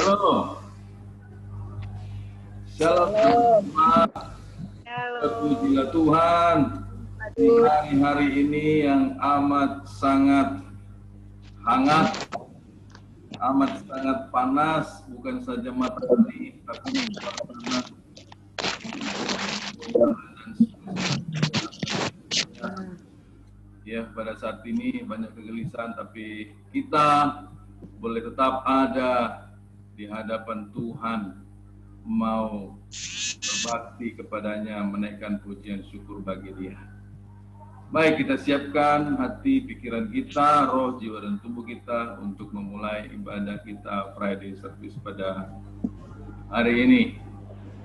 Halo, shalom Halo. teman-teman. Halo. Terpujilah Tuhan di Aduh. hari-hari ini yang amat sangat hangat, amat sangat panas, bukan saja matahari, tapi juga panas. Ya, pada saat ini banyak kegelisahan, tapi kita boleh tetap ada di hadapan Tuhan, mau berbakti kepadanya, menaikkan pujian syukur bagi Dia. Baik, kita siapkan hati, pikiran kita, roh, jiwa, dan tubuh kita untuk memulai ibadah kita Friday Service pada hari ini,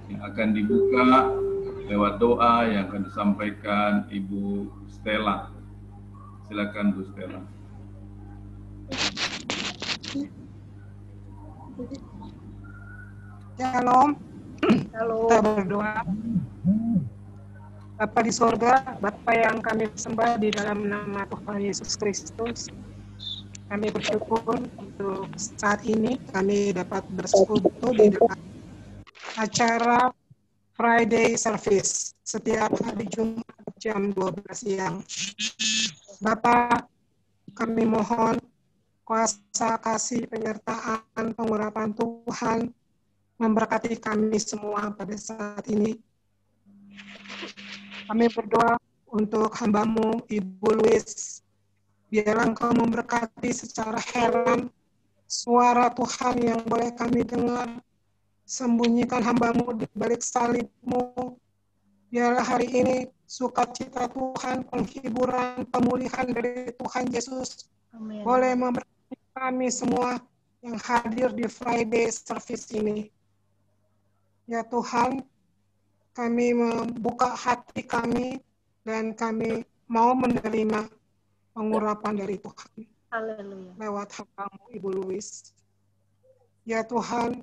yang akan dibuka lewat doa yang akan disampaikan Ibu Stella. Silakan Bu Stella. Shalom. Halo. Kita berdoa. Bapa di sorga, Bapa yang kami sembah di dalam nama Tuhan Yesus Kristus, kami bersyukur untuk saat ini kami dapat bersekutu di dalam acara Friday Service setiap hari Jumat jam 12 siang. Bapa, kami mohon kuasa kasih penyertaan pengurapan Tuhan memberkati kami semua pada saat ini. Kami berdoa untuk hamba-Mu, Ibu Louis. Biarlah Engkau memberkati secara heran suara Tuhan yang boleh kami dengar. Sembunyikan hamba-Mu di balik salib-Mu. Biarlah hari ini sukacita Tuhan, penghiburan, pemulihan dari Tuhan Yesus Amin. boleh memberkati kami semua yang hadir di Friday Service ini. Ya Tuhan, kami membuka hati kami dan kami mau menerima pengurapan dari Tuhan. Haleluya. Lewat hamba-Mu Ibu Louis. Ya Tuhan,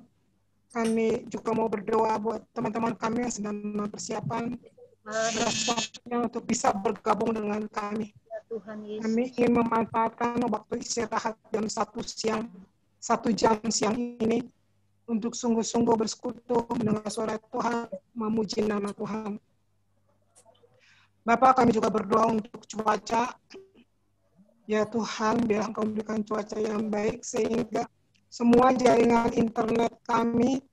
kami juga mau berdoa buat teman-teman kami yang sedang mempersiapkan waktunya untuk bisa bergabung dengan kami. Ya Tuhan Yesus. Kami ingin memanfaatkan waktu istirahat jam 1 jam siang ini untuk sungguh-sungguh bersekutu mendengar suara Tuhan, memuji nama Tuhan. Bapak, kami juga berdoa untuk cuaca. Ya Tuhan, biar Engkau berikan cuaca yang baik sehingga semua jaringan internet kami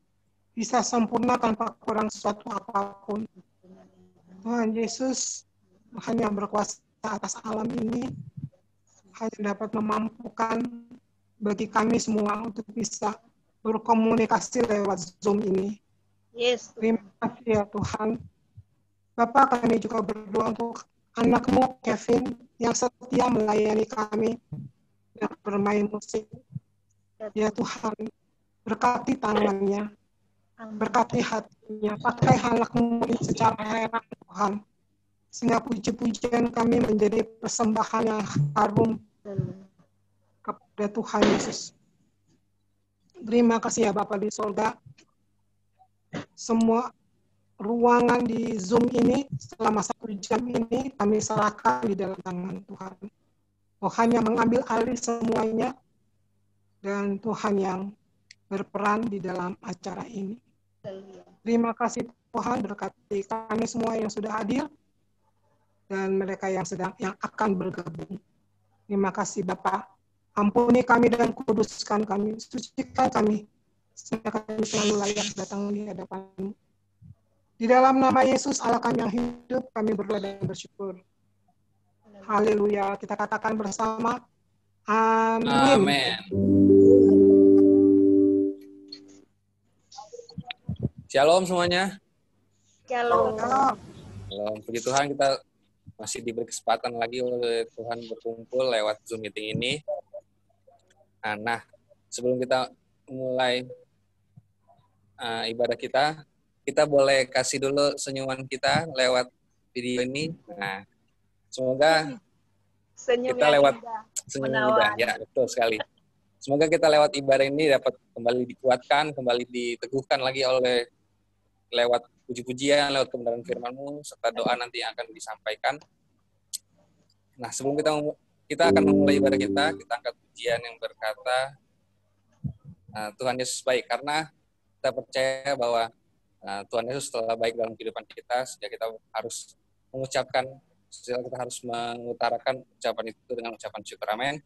bisa sempurna tanpa kurang suatu apapun. Tuhan Yesus, Tuhan yang berkuasa atas alam ini, hanya dapat memampukan bagi kami semua untuk bisa berkomunikasi lewat Zoom ini. Yes. Terima kasih ya Tuhan. Bapak, kami juga berdoa untuk anak-Mu Kevin yang setia melayani kami dan bermain musik. Ya Tuhan, berkati tangannya, berkati hatinya, pakai anak-Mu ini secara heran Tuhan, sehingga puji-pujian kami menjadi persembahan yang harum kepada Tuhan Yesus. Terima kasih ya Bapak di surga. Semua ruangan di Zoom ini selama 1 jam ini kami serahkan di dalam tangan Tuhan. Tuhan yang mengambil alih semuanya dan Tuhan yang berperan di dalam acara ini. Terima kasih Tuhan, berkati kami semua yang sudah hadir dan mereka yang akan bergabung. Terima kasih Bapak. Ampuni kami dan kuduskan kami, sucikan kami, sehingga kami selalu layak datang di hadapan-Mu. Di dalam nama Yesus, Allah kami yang hidup, kami berdoa dan bersyukur. Haleluya. Kita katakan bersama, amin. Amin. Shalom semuanya. Shalom. Shalom. Puji Tuhan, kita masih diberi kesempatan lagi oleh Tuhan berkumpul lewat Zoom meeting ini. Nah, sebelum kita mulai ibadah kita boleh kasih dulu senyuman kita lewat video ini. Nah, semoga Senyum kita lewat indah. senyum indah. Ya, betul sekali. Semoga kita lewat ibadah ini dapat kembali dikuatkan, kembali diteguhkan lagi oleh lewat puji-pujian, lewat kebenaran firman-Mu, serta doa nanti yang akan disampaikan. Nah, sebelum kita akan memulai ibadah kita angkat pujian yang berkata, Tuhan Yesus baik, karena kita percaya bahwa Tuhan Yesus telah baik dalam kehidupan kita, sehingga kita harus mengucapkan, sehingga kita harus mengutarakan ucapan itu dengan ucapan syukur. Amin.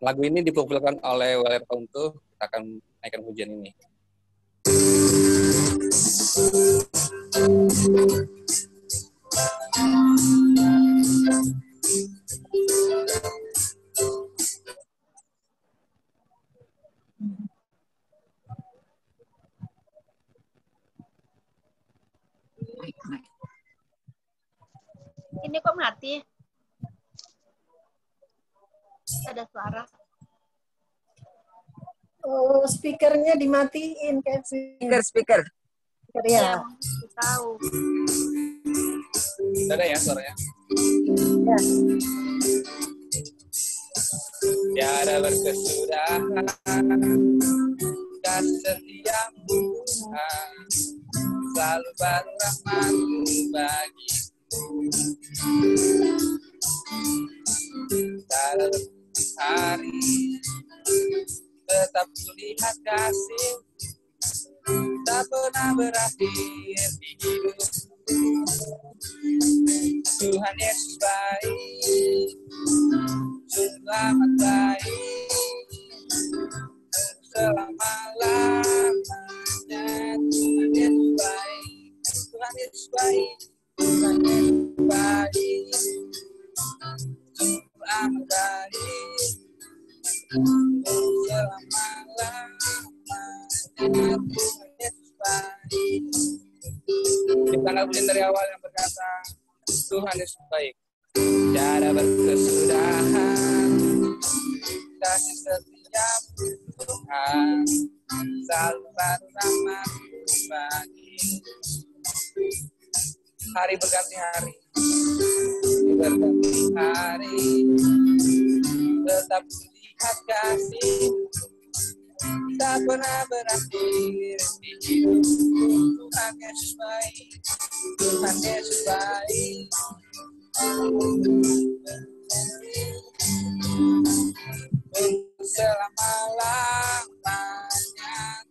Lagu ini dipopulerkan oleh Weller Kauntu. Kita akan naikkan pujian ini. Ini kok mati? Ada suara. Oh, speakernya dimatiin kayaknya. Speaker. Ya. Yang tahu. Sudah ada ya suaranya? Ya. Tiada berkesudahan kasih setiamu Tuhan, selalu baru rahmat-Mu bagiku. Dalam hari tetap kulihat kasih, tak pernah berakhir di hidupku. Tuhan Yesus baik, sungguh amat baik, selama-lamanya. Tuhan Yesus baik, Tuhan Yesus baik, Tuhan Yesus baik, sungguh amat baik, selama-lamanya. Tuhan Yesus baik. Kita laguin dari awal yang berkata, Tuhan Yesus baik, tiada berkesudahan kasih setiamu Tuhan, selalu baru rahmat-Mu bagiku. Hari berganti hari, berganti hari, tetap kulihat kasih, tak pernah berakhir di hidupku. Tuhan Yesus baik, Tuhan Yesus baik, selama-lamanya.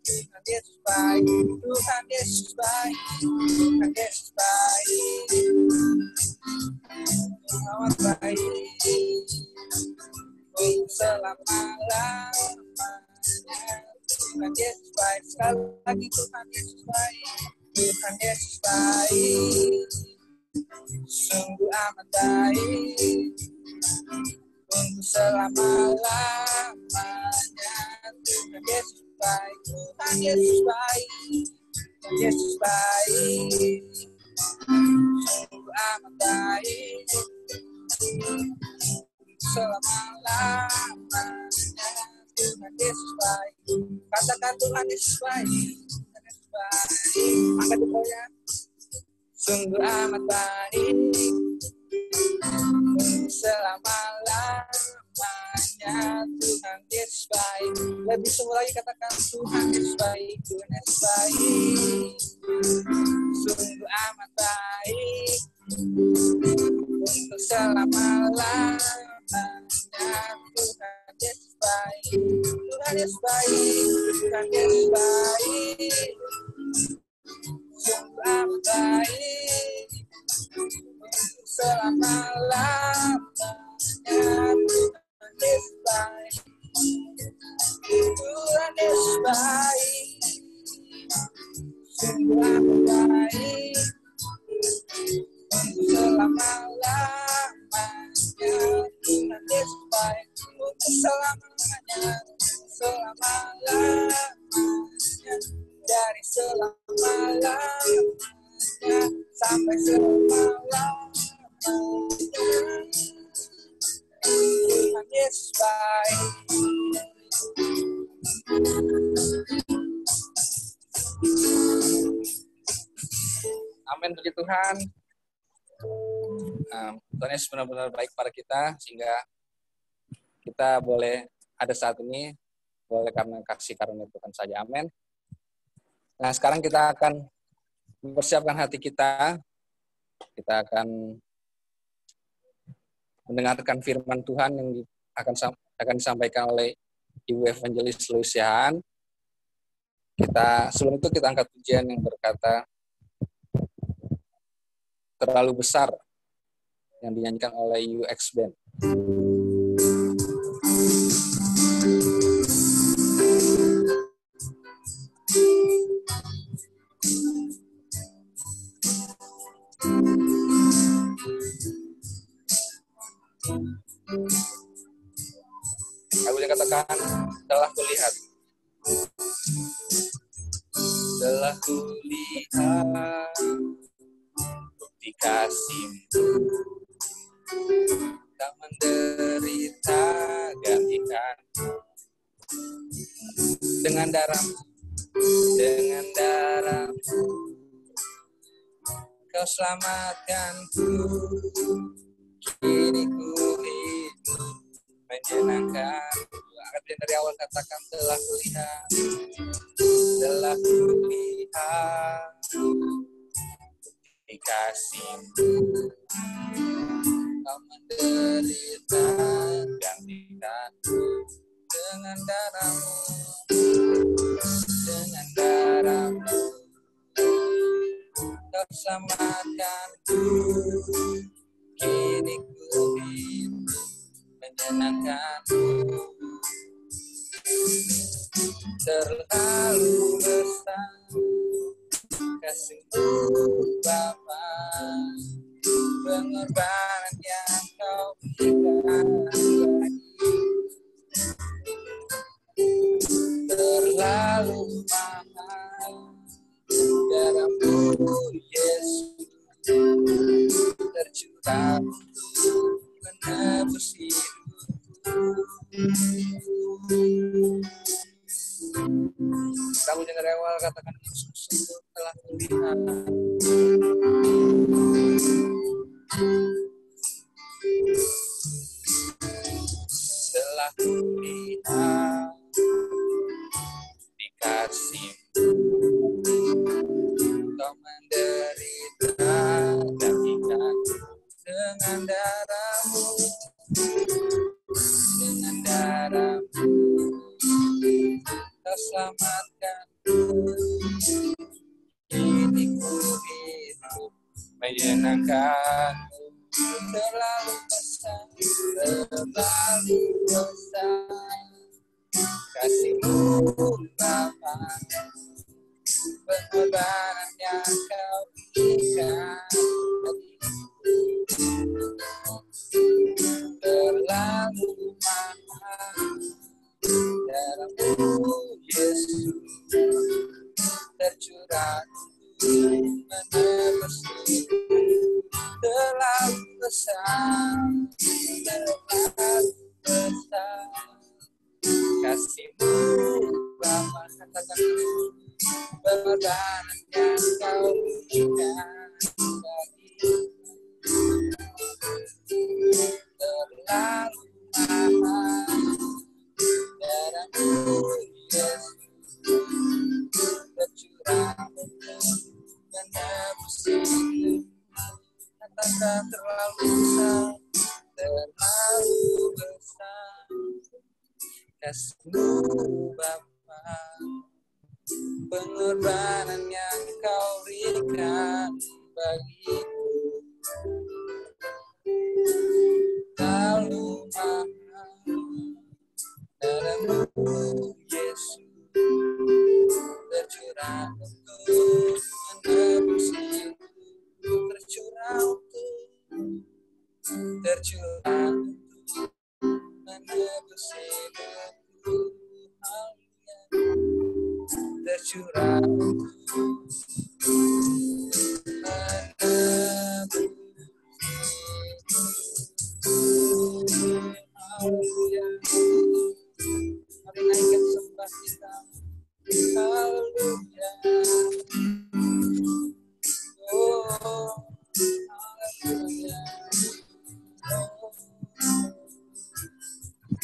Tuhan Yesus baik, Tuhan Yesus baik, Tuhan Yesus baik, amat baik, selama-lamanya. Tuhan Yesus baik, sekali lagi Tuhan Yesus baik, Tuhan Yesus baik, sungguh amat baik, untuk selama-lamanya. Tuhan Yesus baik, Tuhan Yesus baik, Tuhan Yesus baik, sungguh amat baik, selama-lamanya. Tuhan Yesus baik. Katakan Tuhan Yesus baik, Tuhan Yesus baik. Angkat jempolnya. Sungguh amat baik, selama-lamanya. Tuhan Yesus baik. Lebih sungguh lagi katakan Tuhan Yesus baik, Tuhan Yesus baik, sungguh amat baik, untuk selama-lamanya. Tuhan Yesus baik, Tuhan Yesus baik, Tuhan Yesus baik, sungguh amat baik, untuk selama-lamanya. Tuhan Yesus baik, Tuhan Yesus baik, sungguh amat baik, untuk selama-lamanya. Tuhan Yesus baik, untuk selamanya, selama-lamanya, dari selama-lamanya sampai selama-lamanya. Tuhan Yesus baik. Amin, puji Tuhan. Tuhan Yesus benar-benar baik pada kita, sehingga kita boleh ada saat ini, boleh karena kasih karunia Tuhan saja. Amin. Nah, sekarang kita akan mempersiapkan hati kita. Kita akan mendengarkan firman Tuhan yang akan disampaikan oleh Ibu Evangelis Lucian. Sebelum itu kita angkat pujian yang berkata terlalu besar yang dinyanyikan oleh UX Band. Aku bisa katakan telah kulihat bukti kasih-Mu, tak menderita gantikan dengan darah-Mu, Kau selamatkanku, kini ku hidup menyenangkan. Angkat dari awal, katakan telah kulihat bukti kasih-Mu, Kau menderita gantikanku dengan darah-Mu, Kau selamatkanku, kini ku hidup menyenangkanmu. Terlalu besar kasih-Mu Bapa, pengorbanan yang Kau berikan bagi. Terlalu mahal darah-Mu Yesus, tercurah untuk menebus hidup. Kamu dengar awal, katakan Yesus telah kulihat dikasih-Mu, Kau menderita gantikan dengan darah-Mu, Kau selamatkanku, kini ku hidup menyenangkanmu. Terlalu besar kasih-Mu Bapa, pengorbanan yang Kau berikan terlalu mahal darah-Mu Yesus, tercurah untuk menebus hidup. Terlalu besar kasih-Mu Bapa, katakan pengorbanan yang Kau berikan bagi. Terlalu mahal darah-Mu Yesus, tercurah untuk menebus hidup. Katakan terlalu besar kasih-Mu Bapa, pengorbanan yang Kau berikan bagiku. Terlalu mahal darah-Mu Yesus, tercurah untuk menebus hidup. Tercurah untuk menebus hidupku. Tercurah untuk menebus hidupku. Mari naikkan sembah kita. Haleluya. Oh, haleluya.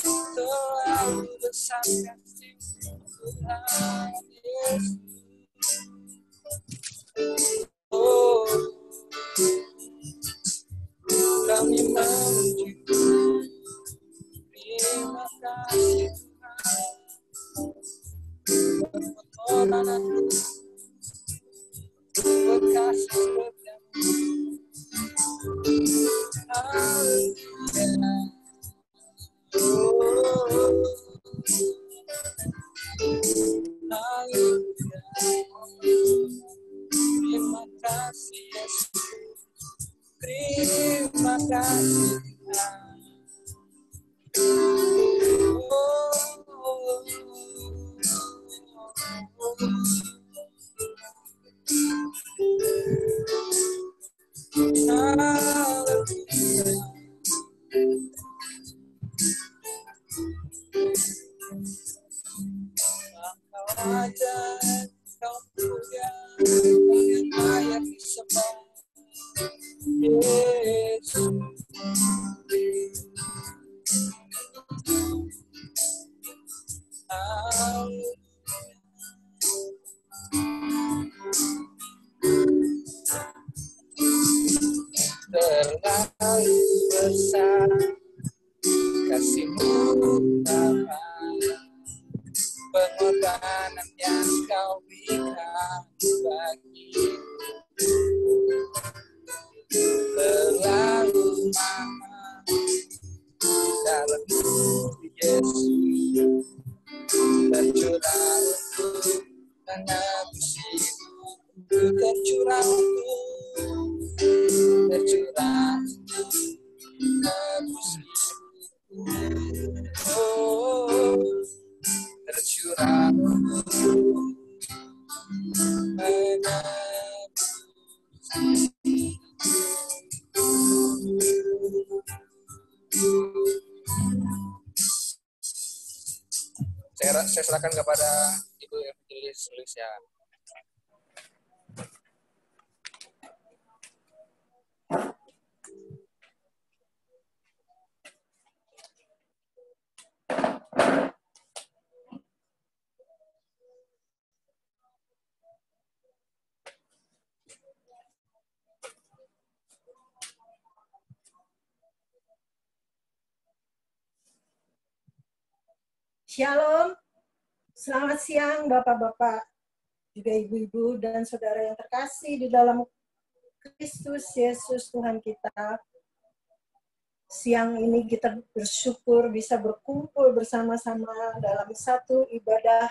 Terlalu besar kasih-Mu Tuhan Yesus. Oh, kami memuji, terima kasih Tuhan. berkasih terima kasih Yesus, terima kasih Kau mulia, yang layak disembah, Yesus. Terlalu besar kasih-Mu Bapa, pengorbanan yang Kau berikan bagi terlalu mahal dalam diri Yesus tercurah untuk menebus-Mu, tercurah untuk menebus-Mu, oh tercurah untuk saya serahkan kepada Ibu Evangelis Lucia. Shalom, selamat siang Bapak-Bapak, juga Ibu-Ibu dan Saudara yang terkasih di dalam Kristus Yesus Tuhan kita. Siang ini kita bersyukur bisa berkumpul bersama-sama dalam satu ibadah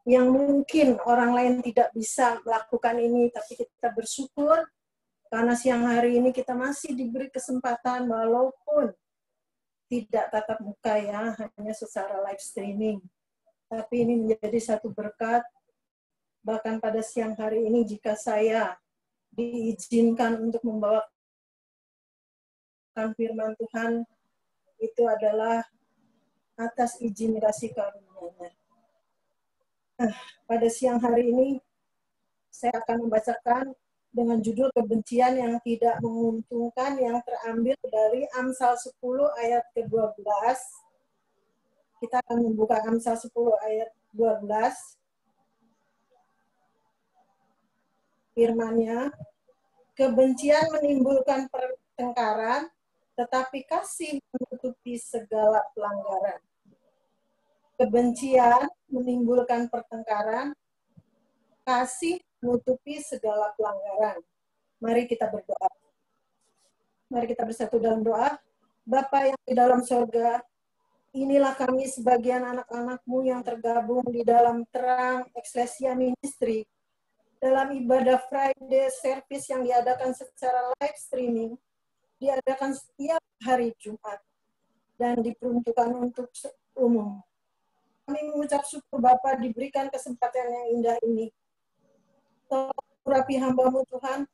yang mungkin orang lain tidak bisa melakukan ini, tapi kita bersyukur karena siang hari ini kita masih diberi kesempatan walaupun tidak tatap muka ya, hanya secara live streaming. Tapi ini menjadi satu berkat. Bahkan pada siang hari ini jika saya diizinkan untuk membawakan firman Tuhan, itu adalah atas izin kasih karunia-Nya. Pada siang hari ini saya akan membacakan dengan judul kebencian yang tidak menguntungkan yang terambil dari Amsal 10 ayat ke-12. Kita akan membuka Amsal 10 ayat 12. Firman-Nya, kebencian menimbulkan pertengkaran, tetapi kasih menutupi segala pelanggaran. Kebencian menimbulkan pertengkaran, kasih menutupi segala pelanggaran. Mari kita berdoa. Mari kita bersatu dalam doa. Bapa yang di dalam surga, inilah kami sebagian anak-anak-Mu yang tergabung di dalam Terang Eklesia Ministry, dalam ibadah Friday service yang diadakan secara live streaming, diadakan setiap hari Jumat, dan diperuntukkan untuk umum. Kami mengucap syukur Bapa diberikan kesempatan yang indah ini. Tolong urapi hamba-Mu Tuhan,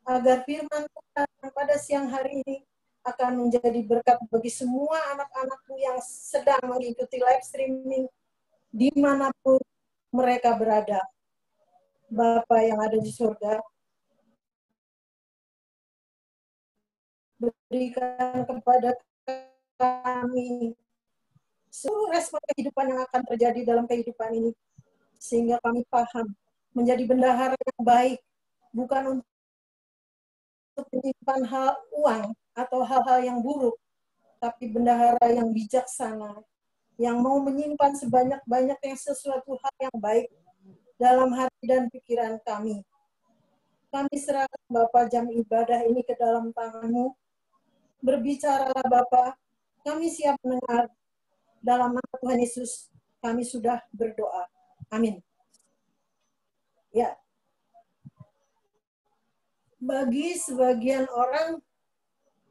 agar firman Tuhan pada siang hari ini akan menjadi berkat bagi semua anak-anak-Mu yang sedang mengikuti live streaming dimanapun mereka berada. Bapa yang ada di surga, berikan kepada kami seluruh respon kehidupan yang akan terjadi dalam kehidupan ini, sehingga kami paham menjadi bendahara yang baik, bukan untuk menyimpan hal uang atau hal-hal yang buruk, tapi bendahara yang bijaksana, yang mau menyimpan sebanyak-banyaknya sesuatu hal yang baik dalam hati dan pikiran kami. Kami serahkan Bapa jam ibadah ini ke dalam tangan-Mu. Berbicaralah Bapa, kami siap mendengar. Dalam nama Tuhan Yesus, kami sudah berdoa. Amin. Ya. Bagi sebagian orang,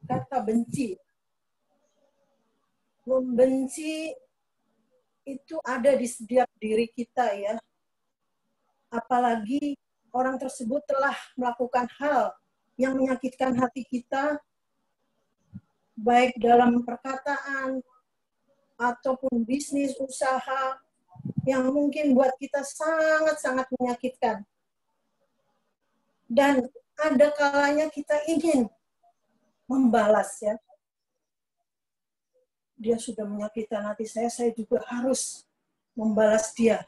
kata benci. Membenci itu ada di setiap diri kita ya. Apalagi orang tersebut telah melakukan hal yang menyakitkan hati kita, baik dalam perkataan ataupun bisnis, usaha, yang mungkin buat kita sangat-sangat menyakitkan. Dan ada kalanya kita ingin membalas ya. Dia sudah menyakitkan hati saya juga harus membalas dia.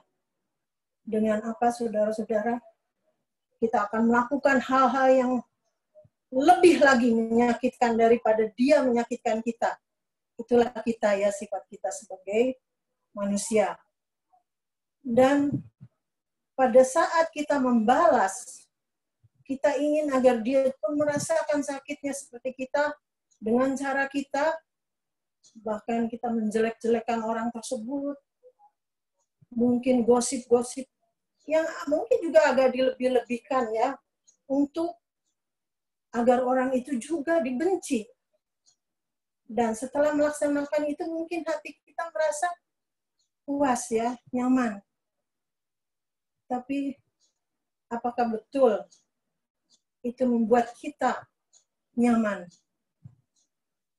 Dengan apa, saudara-saudara? Kita akan melakukan hal-hal yang lebih lagi menyakitkan daripada dia menyakitkan kita. Itulah kita ya, sifat kita sebagai manusia. Dan pada saat kita membalas, kita ingin agar dia pun merasakan sakitnya seperti kita dengan cara kita, bahkan kita menjelek-jelekan orang tersebut, mungkin gosip-gosip yang mungkin juga agak dilebih-lebihkan ya, untuk agar orang itu juga dibenci. Dan setelah melaksanakan itu mungkin hati kita merasa puas ya, nyaman. Tapi apakah betul itu membuat kita nyaman?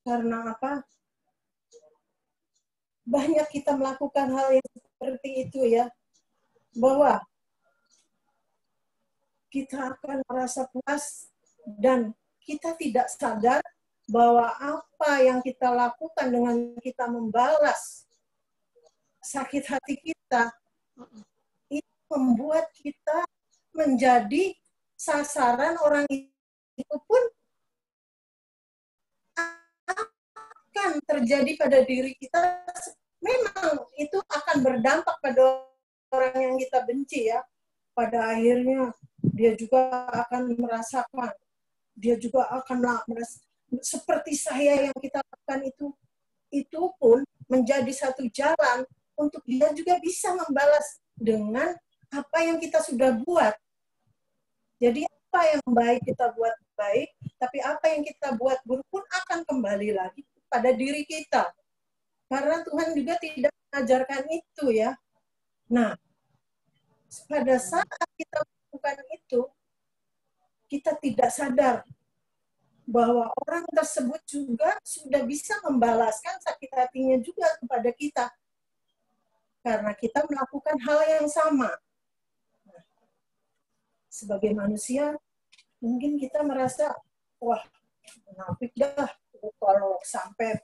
Karena apa? Banyak kita melakukan hal yang seperti itu ya, bahwa kita akan merasa puas dan kita tidak sadar bahwa apa yang kita lakukan dengan kita membalas sakit hati kita, itu membuat kita menjadi sasaran orang itu pun akan terjadi pada diri kita. Memang itu akan berdampak pada orang yang kita benci ya. Pada akhirnya dia juga akan merasakan, dia juga akan merasa seperti saya yang kita lakukan itu pun menjadi satu jalan untuk dia juga bisa membalas dengan apa yang kita sudah buat. Jadi apa yang baik kita buat baik, tapi apa yang kita buat buruk pun akan kembali lagi pada diri kita. Karena Tuhan juga tidak mengajarkan itu ya. Nah, pada saat kita melakukan itu, kita tidak sadar bahwa orang tersebut juga sudah bisa membalaskan sakit hatinya juga kepada kita. Karena kita melakukan hal yang sama. Nah, sebagai manusia, mungkin kita merasa, wah, munafik dah, kalau sampai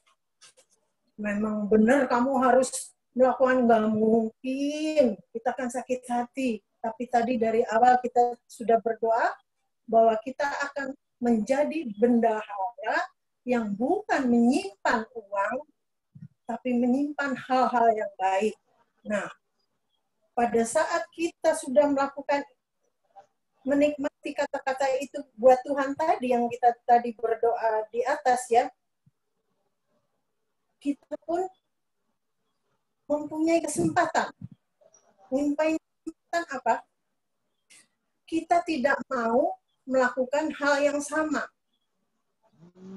memang benar kamu harus melakukan, nggak mungkin, kita akan sakit hati. Tapi tadi dari awal kita sudah berdoa bahwa kita akan menjadi bendahara yang bukan menyimpan uang, tapi menyimpan hal-hal yang baik. Nah, pada saat kita sudah melakukan, menikmati kata-kata itu buat Tuhan tadi, yang kita tadi berdoa di atas ya, kita pun mempunyai kesempatan. Mempunyai kesempatan apa? Kita tidak mau melakukan hal yang sama.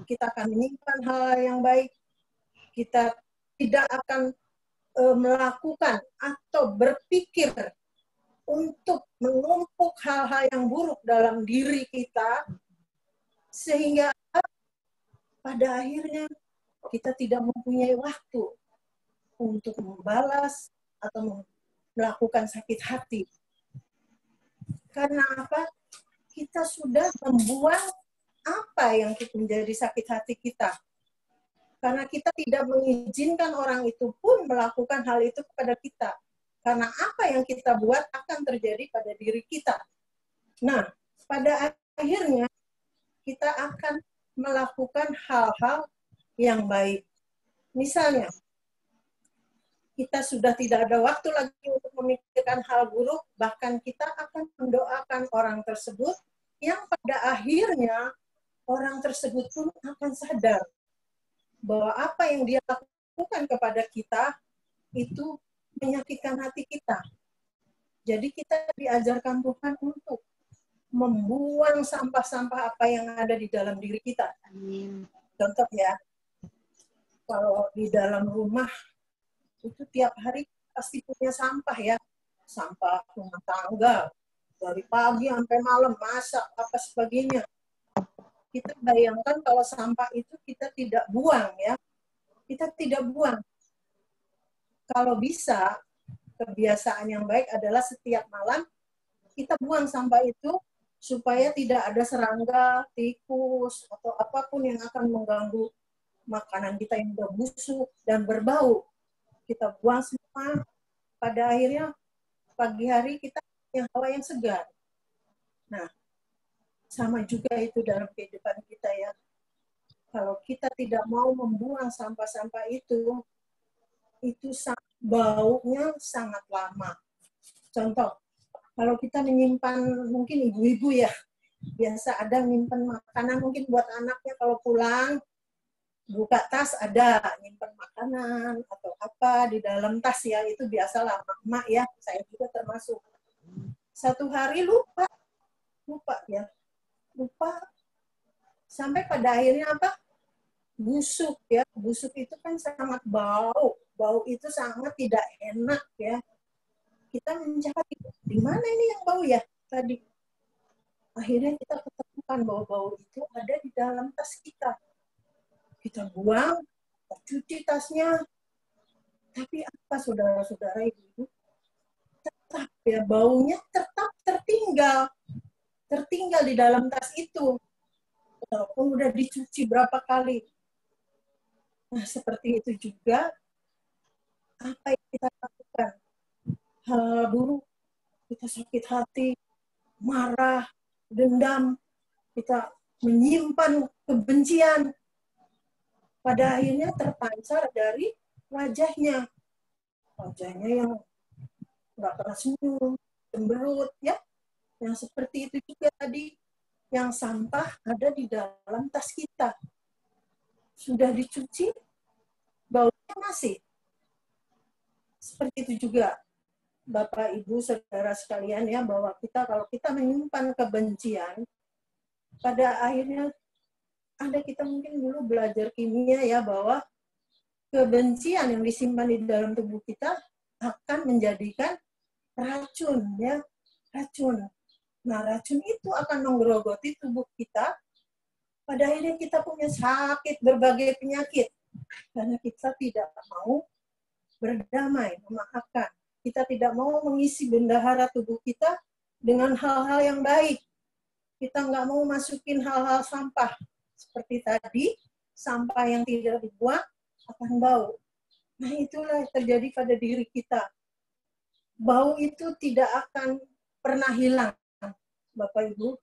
Kita akan menyimpan hal yang baik. Kita tidak akan melakukan atau berpikir untuk menumpuk hal-hal yang buruk dalam diri kita, sehingga pada akhirnya kita tidak mempunyai waktu untuk membalas atau melakukan sakit hati. Karena apa? Kita sudah membuang apa yang menjadi sakit hati kita. Karena kita tidak mengizinkan orang itu pun melakukan hal itu kepada kita. Karena apa yang kita buat akan terjadi pada diri kita. Nah, pada akhirnya kita akan melakukan hal-hal yang baik. Misalnya, kita sudah tidak ada waktu lagi untuk memikirkan menginginkan hal buruk, bahkan kita akan mendoakan orang tersebut, yang pada akhirnya orang tersebut pun akan sadar bahwa apa yang dia lakukan kepada kita itu menyakitkan hati kita. Jadi kita diajarkan Tuhan untuk membuang sampah-sampah apa yang ada di dalam diri kita. Amin. Contoh ya, kalau di dalam rumah itu tiap hari pasti punya sampah ya, sampah rumah tangga, dari pagi sampai malam, masak, apa sebagainya. Kita bayangkan kalau sampah itu kita tidak buang ya, kita tidak buang. Kalau bisa, kebiasaan yang baik adalah setiap malam kita buang sampah itu supaya tidak ada serangga, tikus, atau apapun yang akan mengganggu makanan kita yang udah busuk dan berbau. Kita buang semua, pada akhirnya pagi hari kita punya hawa yang segar. Nah, sama juga itu dalam kehidupan kita ya. Kalau kita tidak mau membuang sampah-sampah itu baunya sangat lama. Contoh, kalau kita menyimpan, mungkin ibu-ibu ya, biasa ada menyimpan makanan mungkin buat anaknya kalau pulang, buka tas ada nyimpan makanan atau apa di dalam tas ya, itu biasalah mak ya, saya juga termasuk. Satu hari lupa ya, lupa sampai pada akhirnya apa? Busuk ya, busuk itu kan sangat bau itu sangat tidak enak ya. Kita mencari di mana ini yang bau ya tadi. Akhirnya kita ketemukan bahwa bau itu ada di dalam tas kita. Kita buang, cuci tasnya. Tapi apa saudara-saudara ibu? Tetap ya baunya tetap tertinggal di dalam tas itu. Walaupun udah dicuci berapa kali. Nah, seperti itu juga apa yang kita lakukan. Hal buruk, kita sakit hati, marah, dendam, kita menyimpan kebencian. Pada akhirnya terpancar dari wajahnya. Wajahnya yang nggak pernah senyum, cemberut, ya. Yang seperti itu juga tadi, yang sampah ada di dalam tas kita. Sudah dicuci, baunya masih. Seperti itu juga, Bapak, Ibu, Saudara sekalian ya, bahwa kalau kita menyimpan kebencian, pada akhirnya kita mungkin dulu belajar kimia ya, bahwa kebencian yang disimpan di dalam tubuh kita akan menjadikan racun ya, racun. Nah, racun itu akan menggerogoti tubuh kita. Pada akhirnya kita punya sakit, berbagai penyakit. Karena kita tidak mau berdamai, memaafkan. Kita tidak mau mengisi bendahara tubuh kita dengan hal-hal yang baik. Kita nggak mau masukin hal-hal sampah. Seperti tadi, sampah yang tidak dibuang akan bau. Nah, itulah yang terjadi pada diri kita. Bau itu tidak akan pernah hilang, Bapak Ibu,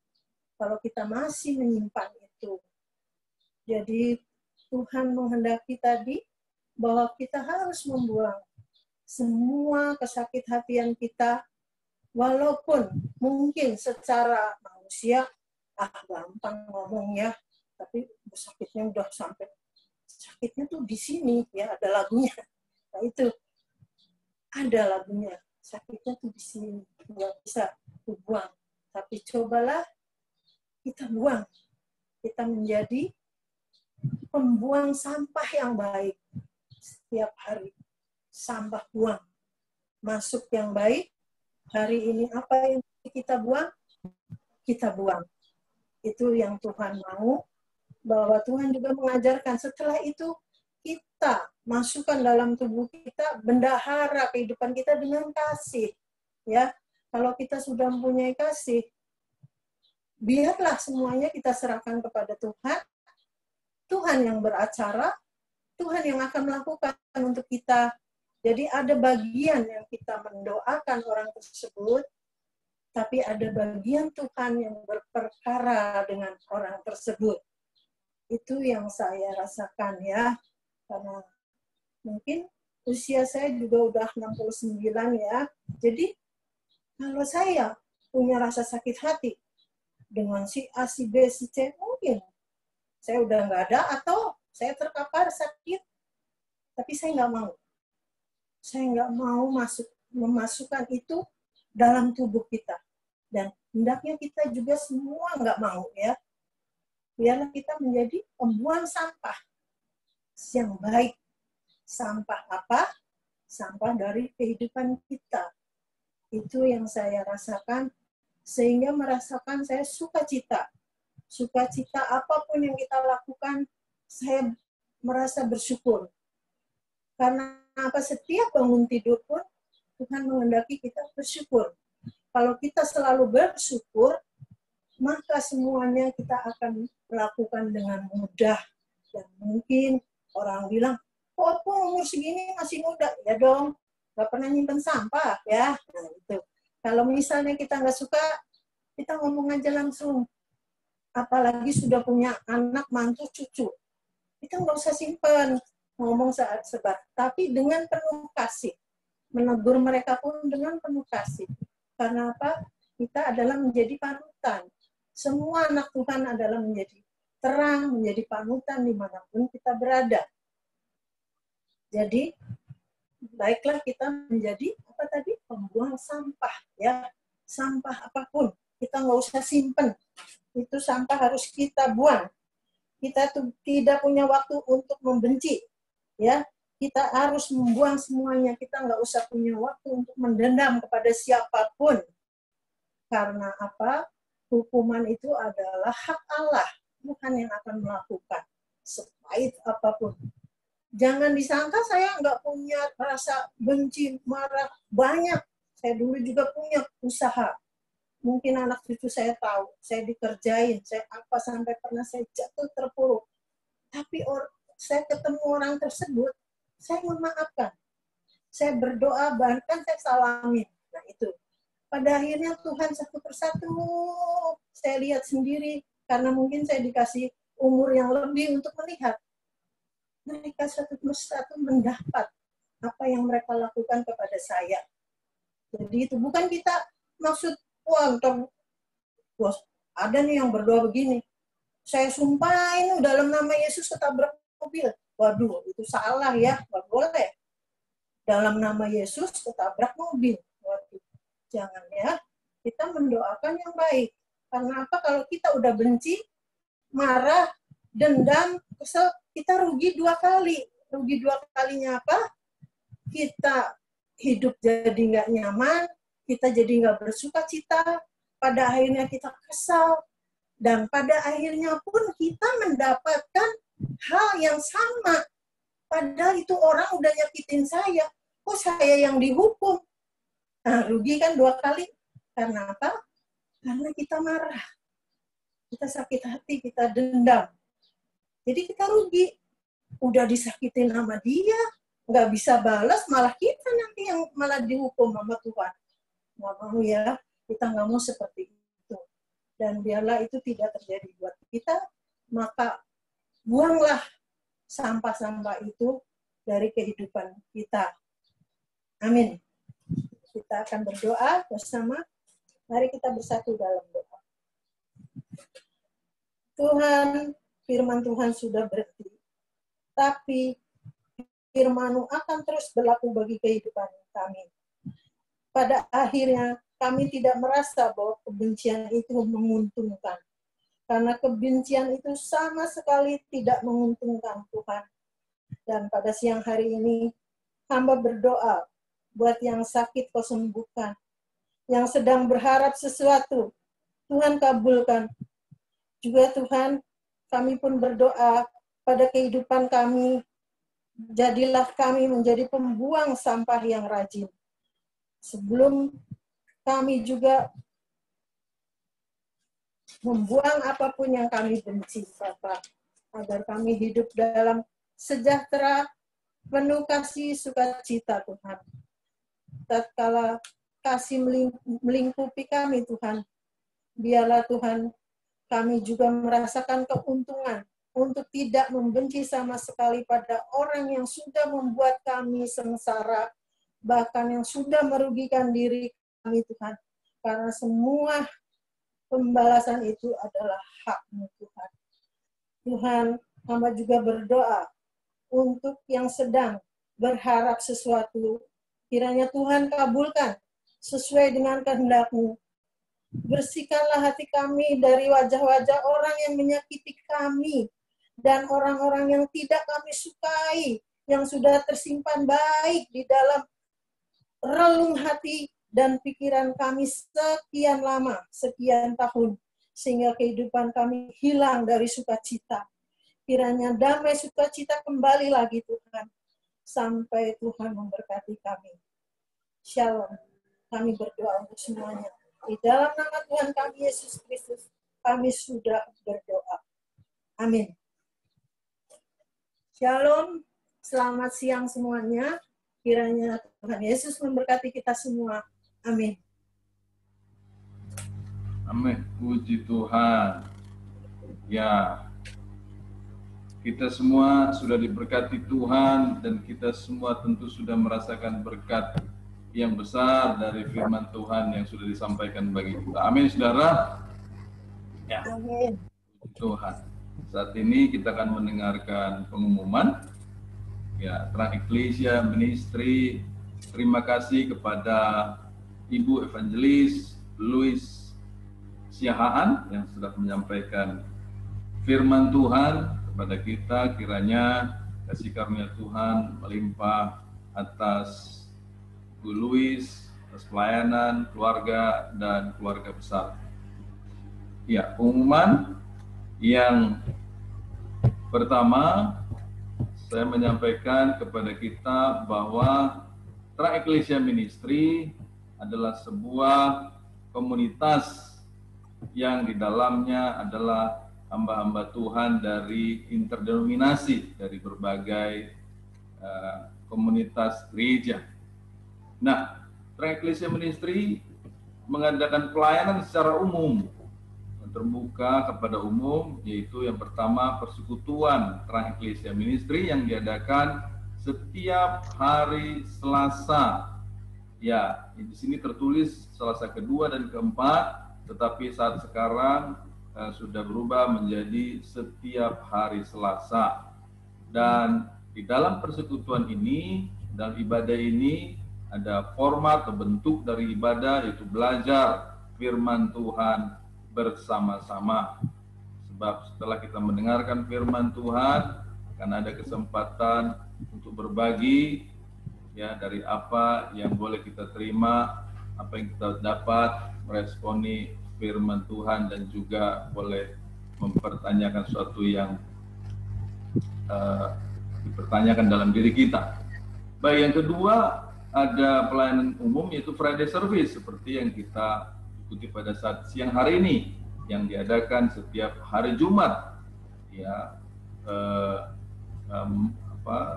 kalau kita masih menyimpan itu. Jadi Tuhan menghendaki tadi bahwa kita harus membuang semua kesakit-hatian kita, walaupun mungkin secara manusia gampang ngomongnya, tapi sakitnya udah sampai, sakitnya tuh di sini ya, ada lagunya. Nah itu ada lagunya, sakitnya tuh di sini, nggak bisa dibuang. Tapi cobalah kita buang, kita menjadi pembuang sampah yang baik setiap hari. Sampah buang, masuk yang baik. Hari ini apa yang kita buang? Kita buang. Itu yang Tuhan mau, bahwa Tuhan juga mengajarkan. Setelah itu kita masukkan dalam tubuh kita, bendahara kehidupan kita dengan kasih. Ya, kalau kita sudah mempunyai kasih, biarlah semuanya kita serahkan kepada Tuhan. Tuhan yang beracara, Tuhan yang akan melakukan untuk kita. Jadi ada bagian yang kita mendoakan orang tersebut, tapi ada bagian Tuhan yang berperkara dengan orang tersebut. Itu yang saya rasakan ya. Karena mungkin usia saya juga udah 69 ya. Jadi Kalau saya punya rasa sakit hati dengan si A, si B, si C, mungkin saya udah nggak ada atau saya terkapar sakit, tapi saya nggak mau. Saya nggak mau memasukkan itu dalam tubuh kita. Dan hendaknya kita juga semua nggak mau ya. Biarlah kita menjadi pembuang sampah yang baik. Sampah apa? Sampah dari kehidupan kita. Itu yang saya rasakan, sehingga merasakan saya sukacita. Sukacita apapun yang kita lakukan, saya merasa bersyukur. Karena apa? Setiap bangun tidur pun, Tuhan menghendaki kita bersyukur. Kalau kita selalu bersyukur, maka semuanya kita akan melakukan dengan mudah. Dan mungkin orang bilang, kok umur segini masih muda? Ya dong, nggak pernah nyimpen sampah ya. Nah, itu. Kalau misalnya kita nggak suka, kita ngomong aja langsung. Apalagi sudah punya anak, mantu, cucu. Kita nggak usah simpen, ngomong saat sebar. Tapi dengan penuh kasih. Menegur mereka pun dengan penuh kasih. Karena apa? Kita adalah menjadi panutan. Semua anak Tuhan adalah menjadi terang, menjadi panutan dimanapun kita berada. Jadi, baiklah kita menjadi apa tadi? Pembuang sampah ya. Sampah apapun kita nggak usah simpen. Itu sampah harus kita buang. Kita tuh tidak punya waktu untuk membenci ya. Kita harus membuang semuanya. Kita nggak usah punya waktu untuk mendendam kepada siapapun. Karena apa? Hukuman itu adalah hak Allah. Tuhan yang akan melakukan. Sepahit apapun. Jangan disangka saya nggak punya rasa benci, marah. Banyak. Saya dulu juga punya usaha. Mungkin anak cucu saya tahu. Saya dikerjain. Saya apa sampai pernah saya jatuh terpuruk. Tapi saya ketemu orang tersebut. Saya memaafkan. Saya berdoa, bahkan saya salamin. Nah itu. Pada akhirnya Tuhan satu persatu saya lihat sendiri. Karena mungkin saya dikasih umur yang lebih untuk melihat. Mereka satu persatu mendapat apa yang mereka lakukan kepada saya. Jadi itu bukan kita maksud, wah bos, ada nih yang berdoa begini. Saya sumpahin dalam nama Yesus ketabrak mobil. Waduh, itu salah ya, nggak boleh. Dalam nama Yesus ketabrak mobil. Waduh, jangan ya. Kita mendoakan yang baik. Karena apa? Kalau kita udah benci, marah, dendam, kesel, kita rugi 2 kali. Rugi 2 kalinya apa? Kita hidup jadi nggak nyaman, kita jadi nggak bersuka cita, pada akhirnya kita kesal, dan pada akhirnya pun kita mendapatkan hal yang sama. Padahal itu orang udah nyakitin saya. Kok saya yang dihukum? Nah, rugi kan 2 kali. Karena apa? Karena kita marah. Kita sakit hati, kita dendam. Jadi kita rugi. Udah disakitin sama dia, nggak bisa balas, malah kita nanti yang malah dihukum sama Tuhan. Nggak mau ya, kita nggak mau seperti itu. Dan biarlah itu tidak terjadi buat kita, maka buanglah sampah-sampah itu dari kehidupan kita. Amin. Kita akan berdoa bersama. Mari kita bersatu dalam doa. Tuhan, firman Tuhan sudah berhenti. Tapi firman-Mu akan terus berlaku bagi kehidupan kami. Pada akhirnya, kami tidak merasa bahwa kebencian itu menguntungkan. Karena kebencian itu sama sekali tidak menguntungkan Tuhan. Dan pada siang hari ini, hamba berdoa buat yang sakit Kau sembuhkan. Yang sedang berharap sesuatu, Tuhan kabulkan. Juga Tuhan, kami pun berdoa pada kehidupan kami, jadilah kami menjadi pembuang sampah yang rajin. Sebelum kami juga membuang apapun yang kami benci, Bapak, agar kami hidup dalam sejahtera, penuh kasih, sukacita, Tuhan. Tatkala kasih melingkupi kami, Tuhan, biarlah Tuhan, kami juga merasakan keuntungan untuk tidak membenci sama sekali pada orang yang sudah membuat kami sengsara, bahkan yang sudah merugikan diri kami, Tuhan. karena semua pembalasan itu adalah hak-Mu Tuhan. Tuhan, hamba juga berdoa untuk yang sedang berharap sesuatu. Kiranya Tuhan kabulkan sesuai dengan kehendak-Mu. Bersihkanlah hati kami dari wajah-wajah orang yang menyakiti kami dan orang-orang yang tidak kami sukai, yang sudah tersimpan baik di dalam relung hati dan pikiran kami sekian lama, sekian tahun, sehingga kehidupan kami hilang dari sukacita. Kiranya damai sukacita kembali lagi Tuhan, sampai Tuhan memberkati kami. Shalom. Kami berdoa untuk semuanya. Di dalam nama Tuhan kami Yesus Kristus, kami sudah berdoa. Amin. Shalom. Selamat siang semuanya. Kiranya Tuhan Yesus memberkati kita semua. Amin. Amin. Puji Tuhan. Ya, kita semua sudah diberkati Tuhan dan kita semua tentu sudah merasakan berkat yang besar dari firman Tuhan yang sudah disampaikan bagi kita. Amin, saudara. Ya. Amin. Puji Tuhan. Saat ini kita akan mendengarkan pengumuman. Ya, Terang Eklesia Ministry. Terima kasih kepada Ibu Evangelis Louis Siahaan yang sudah menyampaikan firman Tuhan kepada kita. Kiranya kasih karunia Tuhan melimpah atas Bu Louis, atas pelayanan, keluarga, dan keluarga besar. Ya, pengumuman yang pertama, saya menyampaikan kepada kita bahwa Terang Eklesia Ministry adalah sebuah komunitas yang di dalamnya adalah hamba-hamba Tuhan dari interdenominasi, dari berbagai komunitas gereja. Nah, Terang Eklesia Ministry mengadakan pelayanan secara umum, terbuka kepada umum, yaitu yang pertama persekutuan Terang Eklesia Ministry yang diadakan setiap hari Selasa. Ya, di sini tertulis Selasa kedua dan keempat, tetapi saat sekarang sudah berubah menjadi setiap hari Selasa. Dan di dalam persekutuan ini, dalam ibadah ini, ada format atau bentuk dari ibadah, yaitu belajar firman Tuhan bersama-sama. Sebab setelah kita mendengarkan firman Tuhan, akan ada kesempatan untuk berbagi ya dari apa yang boleh kita terima, apa yang kita dapat meresponi firman Tuhan, dan juga boleh mempertanyakan sesuatu yang dipertanyakan dalam diri kita. Baik, yang kedua, ada pelayanan umum yaitu Friday Service seperti yang kita ikuti pada saat siang hari ini yang diadakan setiap hari Jumat. Ya,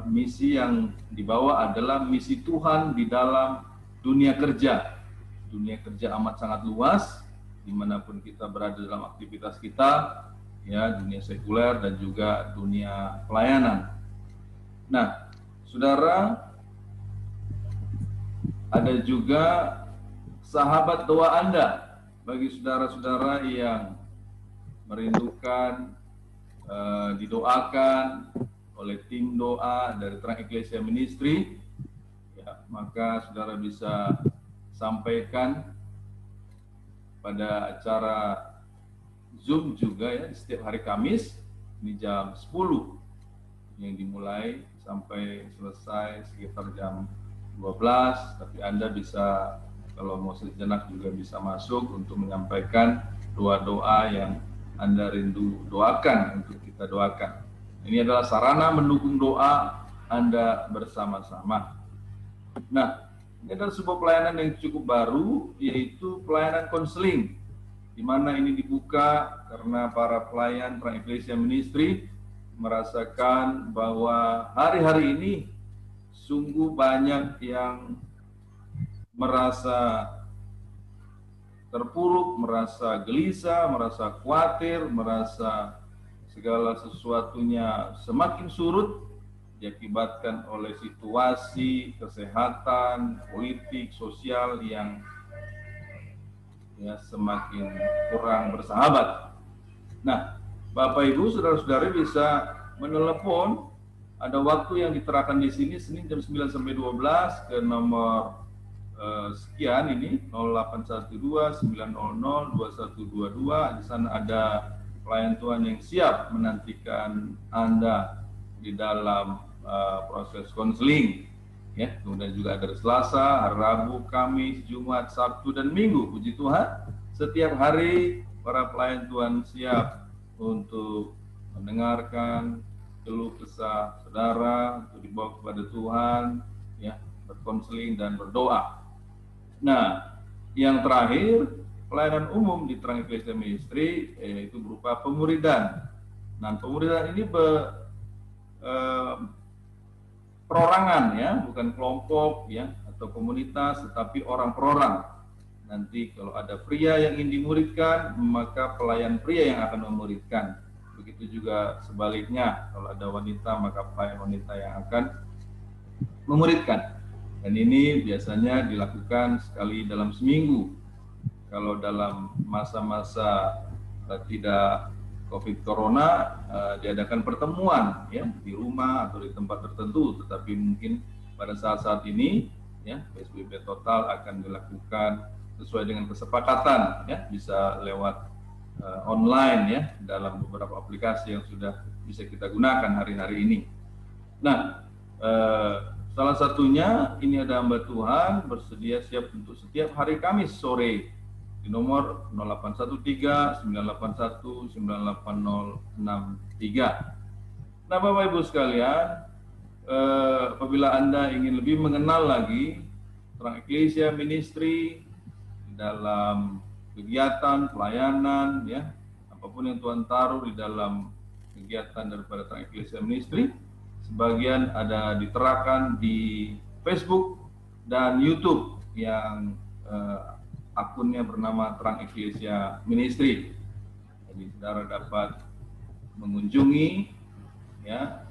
misi yang dibawa adalah misi Tuhan di dalam dunia kerja. Dunia kerja amat sangat luas, dimanapun kita berada dalam aktivitas kita, ya, dunia sekuler dan juga dunia pelayanan. Nah, saudara, ada juga sahabat doa Anda bagi saudara-saudara yang merindukan didoakan oleh tim doa dari Terang Eklesia Ministry. Ya, maka saudara bisa sampaikan pada acara Zoom juga ya, setiap hari Kamis ini jam 10 yang dimulai sampai selesai sekitar jam 12, tapi Anda bisa kalau mau sejenak juga bisa masuk untuk menyampaikan doa-doa yang Anda rindu doakan untuk kita doakan. Ini adalah sarana mendukung doa Anda bersama-sama. Nah, ini adalah sebuah pelayanan yang cukup baru, yaitu pelayanan konseling, di mana ini dibuka karena para pelayan Terang Eklesia Ministry merasakan bahwa hari-hari ini sungguh banyak yang merasa terpuruk, merasa gelisah, merasa khawatir, merasa segala sesuatunya semakin surut diakibatkan oleh situasi kesehatan, politik, sosial yang ya semakin kurang bersahabat. Nah, Bapak Ibu, saudara-saudari bisa menelepon, ada waktu yang diterapkan di sini Senin jam 9 sampai 12 ke nomor sekian ini 0812 900 2122. Di sana ada pelayan Tuhan yang siap menantikan Anda di dalam proses konseling. Ya, kemudian juga ada Selasa, Rabu, Kamis, Jumat, Sabtu, dan Minggu. Puji Tuhan, setiap hari para pelayan Tuhan siap untuk mendengarkan keluh kesah saudara, untuk dibawa kepada Tuhan, ya, berkonseling dan berdoa. Nah, yang terakhir, pelayanan umum di Terang Eklesia Ministry, yaitu berupa pemuridan. Nah, pemuridan ini perorangan, ya, bukan kelompok, ya, atau komunitas, tetapi orang per orang. Nanti kalau ada pria yang ingin dimuridkan, maka pelayan pria yang akan memuridkan. Begitu juga sebaliknya, kalau ada wanita, maka pelayan wanita yang akan memuridkan. Dan ini biasanya dilakukan sekali dalam seminggu. Kalau dalam masa-masa tidak COVID Corona, diadakan pertemuan, ya, di rumah atau di tempat tertentu. Tetapi mungkin pada saat-saat ini, ya, PSBB total akan dilakukan sesuai dengan kesepakatan, ya, bisa lewat online, ya, dalam beberapa aplikasi yang sudah bisa kita gunakan hari-hari ini. Nah, salah satunya ini ada hamba Tuhan bersedia siap untuk setiap hari Kamis sore di nomor 0813 981 98063. Nah, Bapak Ibu sekalian, apabila Anda ingin lebih mengenal lagi Terang Eklesia Ministry dalam kegiatan pelayanan, ya, apapun yang Tuhan taruh di dalam kegiatan daripada Terang Eklesia Ministry, sebagian ada diterakan di Facebook dan YouTube yang akunnya bernama Terang Eklesia Ministry. Jadi saudara dapat mengunjungi, ya,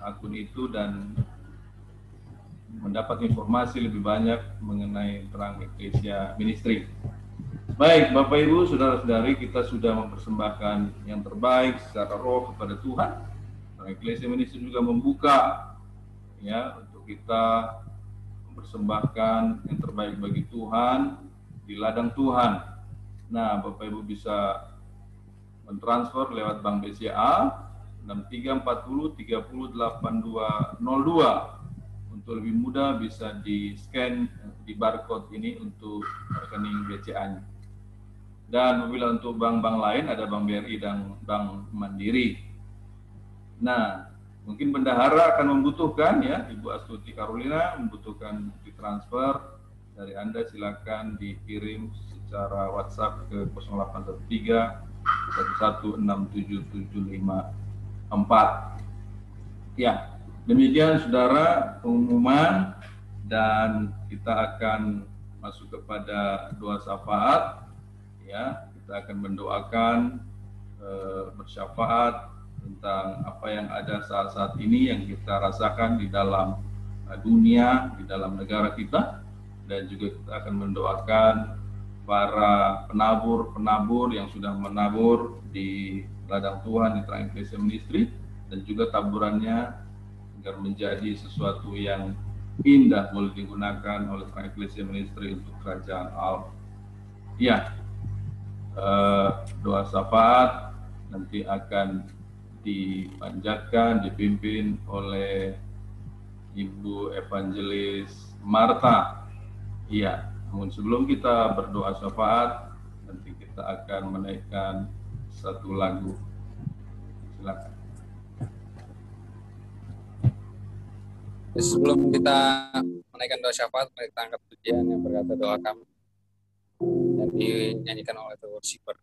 akun itu dan mendapat informasi lebih banyak mengenai Terang Eklesia Ministry. Baik, Bapak Ibu, saudara-saudari, kita sudah mempersembahkan yang terbaik secara roh kepada Tuhan. Terang Eklesia Ministry juga membuka, ya, untuk kita mempersembahkan yang terbaik bagi Tuhan di ladang Tuhan. Nah, Bapak Ibu bisa mentransfer lewat Bank BCA 6340 308202. Untuk lebih mudah bisa di-scan di barcode ini untuk rekening BCA-nya. Dan apabila untuk bank-bank lain ada Bank BRI dan Bank Mandiri. Nah, mungkin bendahara akan membutuhkan, ya, Ibu Astuti Carolina membutuhkan ditransfer dari Anda, silakan dikirim secara WhatsApp ke 0813 1167754. Ya, demikian saudara pengumuman, dan kita akan masuk kepada doa syafaat. Ya, kita akan mendoakan bersyafaat tentang apa yang ada saat-saat ini yang kita rasakan di dalam dunia, di dalam negara kita, dan juga kita akan mendoakan para penabur yang sudah menabur di ladang Tuhan di Terang Eklesia Ministry, dan juga taburannya agar menjadi sesuatu yang indah boleh digunakan oleh Terang Eklesia Ministry untuk kerajaan Allah. Ya, doa syafaat nanti akan dipanjatkan, dipimpin oleh Ibu Evangelis Marta. Iya, namun sebelum kita berdoa syafaat, nanti kita akan menaikkan satu lagu. Silakan. Sebelum kita menaikkan doa syafaat, mari kita angkat pujian yang berkata doa kami yang dinyanyikan oleh The Worshipper.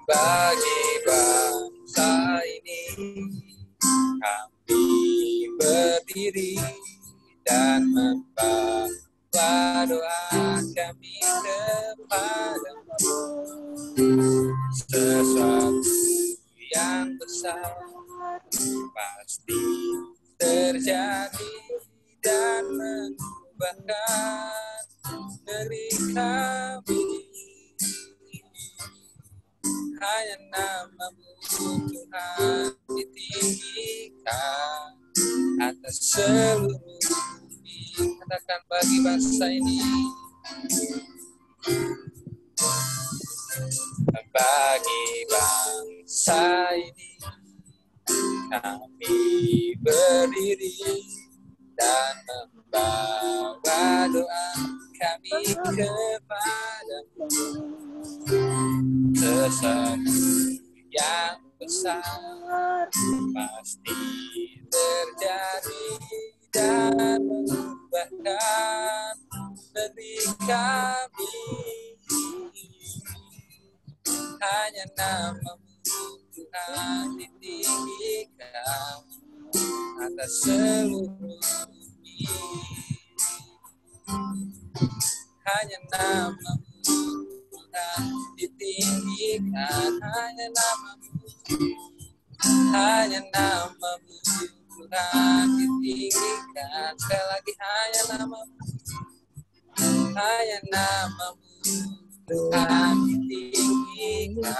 Bagi bangsa ini kami berdiri dan membawa doa kami kepadamu. Sesuatu yang besar pasti terjadi dan mengubahkan negeri kami. Hanya nama-Mu Tuhan ditinggikan atas seluruh bumi. Katakan bagi bangsa ini, bagi bangsa ini kami berdiri dan membawa doa kami kepada-Mu. Sesuatu yang besar pasti terjadi dan mengubahkan negeri kami. Hanya nama-Mu Tuhan ditinggikan atas seluruh bumi. Hanya nama-Mu Tuhan ditinggikan, hanya nama-Mu, hanya nama-Mu Tuhan ditinggikan. Sekali lagi, hanya nama-Mu, hanya nama-Mu Tuhan ditinggikan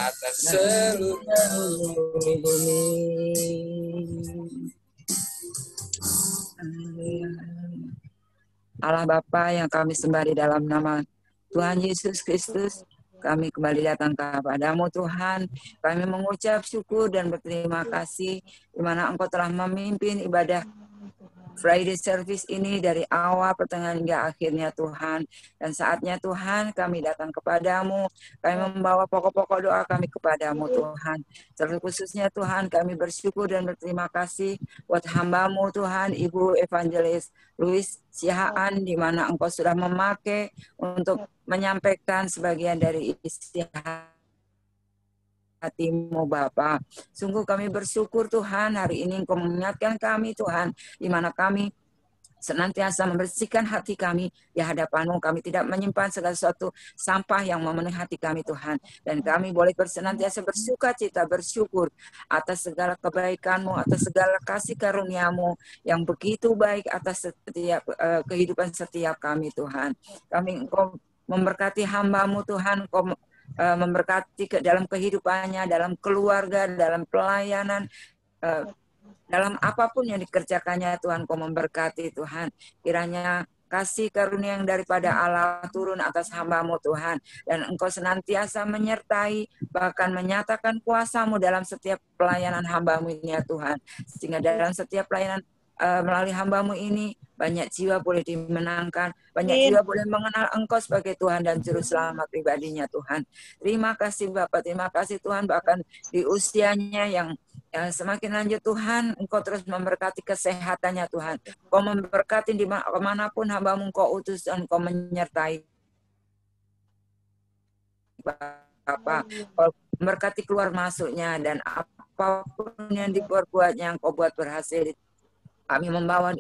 atas seluruh bumi. Allah Bapa yang kami sembah di dalam nama Tuhan Yesus Kristus, kami kembali datang kepada-Mu Tuhan. Kami mengucap syukur dan berterima kasih di mana Engkau telah memimpin ibadah Friday service ini dari awal, pertengahan hingga akhirnya Tuhan. Dan saatnya Tuhan kami datang kepada-Mu, kami membawa pokok-pokok doa kami kepada-Mu Tuhan. Terkhususnya Tuhan kami bersyukur dan berterima kasih buat hamba-Mu Tuhan, Ibu Evangelis Louis Sihaan, di mana Engkau sudah memakai untuk menyampaikan sebagian dari isi hati-Mu Bapa. Sungguh kami bersyukur Tuhan, hari ini Engkau mengingatkan kami Tuhan, di mana kami senantiasa membersihkan hati kami di hadapan-Mu. Kami tidak menyimpan segala sesuatu sampah yang memenuhi hati kami Tuhan. Dan kami boleh senantiasa bersuka cita, bersyukur atas segala kebaikan-Mu, atas segala kasih karunia-Mu yang begitu baik atas setiap kehidupan setiap kami Tuhan. Kami Engkau memberkati hamba-Mu Tuhan, Engkau memberkati dalam kehidupannya, dalam keluarga, dalam pelayanan, dalam apapun yang dikerjakannya Tuhan, Kau memberkati Tuhan. Kiranya kasih karunia yang daripada Allah turun atas hamba-Mu Tuhan, dan Engkau senantiasa menyertai, bahkan menyatakan kuasa-Mu dalam setiap pelayanan hamba-Mu ini ya Tuhan, sehingga dalam setiap pelayanan melalui hamba-Mu ini banyak jiwa boleh dimenangkan, banyak jiwa boleh mengenal Engkau sebagai Tuhan dan Juru Selamat pribadinya Tuhan. Terima kasih Bapak, terima kasih Tuhan, bahkan di usianya yang semakin lanjut Tuhan, Engkau terus memberkati kesehatannya Tuhan. Engkau memberkati di manapun hamba-Mu Engkau utus, dan Engkau menyertai Bapak. Engkau memberkati keluar masuknya, dan apapun yang diperbuatnya Engkau buat berhasil. Kami membawa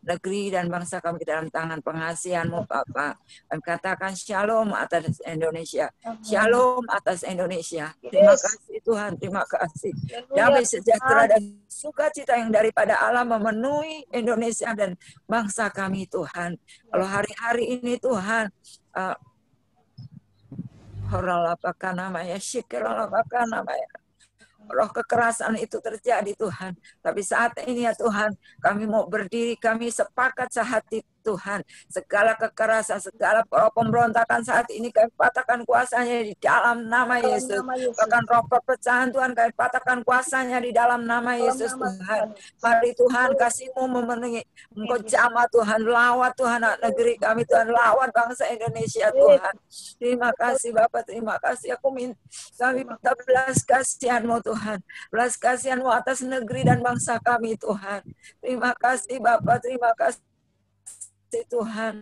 negeri dan bangsa kami ke dalam tangan pengasihan-Mu Bapak. Kami katakan shalom atas Indonesia. Shalom atas Indonesia. Terima kasih Tuhan, terima kasih. Damai sejahtera dan sukacita yang daripada Allah memenuhi Indonesia dan bangsa kami Tuhan. Kalau hari-hari ini Tuhan, roh kekerasan itu terjadi Tuhan. Tapi saat ini ya Tuhan, kami mau berdiri, kami sepakat sehati Tuhan. Segala kekerasan, segala pemberontakan saat ini kami patahkan kuasanya di dalam nama Yesus. Bahkan roh perpecahan Tuhan kami patahkan kuasanya di dalam nama Yesus Tuhan. Mari Tuhan kasih-Mu memenuhi. Engkau jamah Tuhan, lawat Tuhan negeri kami Tuhan, lawat bangsa Indonesia Tuhan. Terima kasih Bapak, terima kasih. Kami minta belas kasihan-Mu Tuhan. Belas kasihan-Mu atas negeri dan bangsa kami Tuhan. Terima kasih Bapak, terima kasih Tuhan.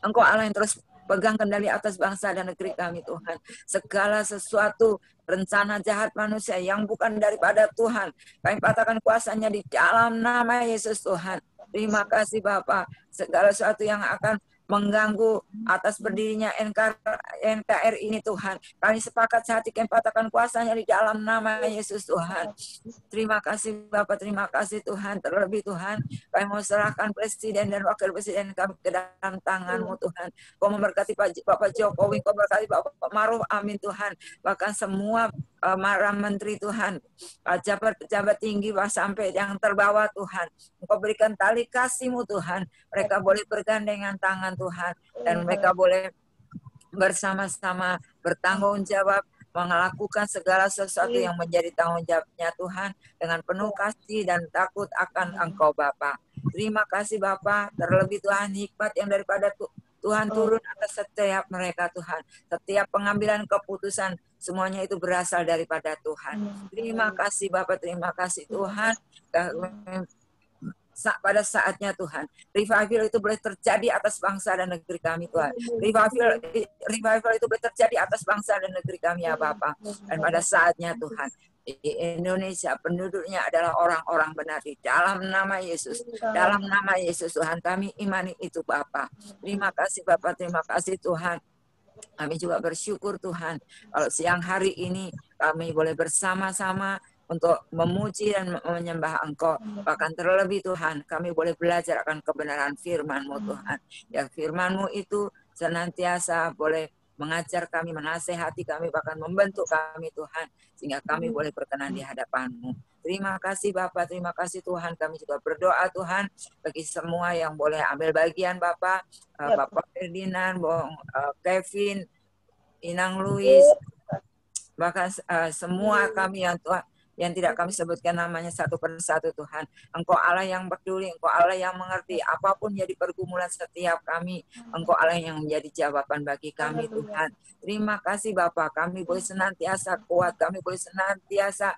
Engkau Allah yang terus pegang kendali atas bangsa dan negeri kami Tuhan. Segala sesuatu rencana jahat manusia yang bukan daripada Tuhan, kami patahkan kuasanya di dalam nama Yesus Tuhan. Terima kasih Bapak. Segala sesuatu yang akan mengganggu atas berdirinya NKRI ini Tuhan. Kami sepakat sehati kami patahkan kuasanya di dalam nama Yesus Tuhan. Terima kasih Bapak, terima kasih Tuhan. Terlebih Tuhan, kami mau serahkan Presiden dan Wakil Presiden kami ke dalam tangan-Mu Tuhan. Kau memberkati Bapak Jokowi, Kau memberkati Bapak Maruf, amin Tuhan. Bahkan semua para menteri Tuhan, pejabat tinggi sampai yang terbawah Tuhan. Engkau berikan tali kasih-Mu Tuhan. Mereka boleh bergandengan tangan Tuhan. Dan mereka boleh bersama-sama bertanggung jawab melakukan segala sesuatu yang menjadi tanggung jawabnya Tuhan dengan penuh kasih dan takut akan Engkau Bapa. Terima kasih Bapa. Terlebih Tuhan, hikmat yang daripada Tuhan turun atas setiap mereka Tuhan. Setiap pengambilan keputusan semuanya itu berasal daripada Tuhan. Terima kasih Bapa, terima kasih Tuhan. Pada saatnya Tuhan, revival itu boleh terjadi atas bangsa dan negeri kami Tuhan. Revival itu boleh terjadi atas bangsa dan negeri kami ya Bapa. Dan pada saatnya Tuhan, di Indonesia penduduknya adalah orang-orang benar di dalam nama Yesus. Dalam nama Yesus Tuhan kami imani itu Bapa. Terima kasih Bapa, terima kasih Tuhan. Kami juga bersyukur Tuhan kalau siang hari ini kami boleh bersama-sama untuk memuji dan menyembah Engkau. Bahkan terlebih Tuhan, kami boleh belajar akan kebenaran firman-Mu Tuhan. Ya firman-Mu itu senantiasa boleh mengajar kami, menasehati kami, bahkan membentuk kami Tuhan. Sehingga kami boleh berkenan di hadapan-Mu. Terima kasih Bapak, terima kasih Tuhan. Kami juga berdoa Tuhan bagi semua yang boleh ambil bagian Bapak, Bapak Ferdinand, Kevin, Inang Louis, bahkan semua kami yang Tuhan, yang tidak kami sebutkan namanya satu persatu Tuhan. Engkau Allah yang peduli, Engkau Allah yang mengerti apapun jadi pergumulan setiap kami. Engkau Allah yang menjadi jawaban bagi kami Tuhan. Terima kasih Bapak, kami boleh senantiasa kuat, kami boleh senantiasa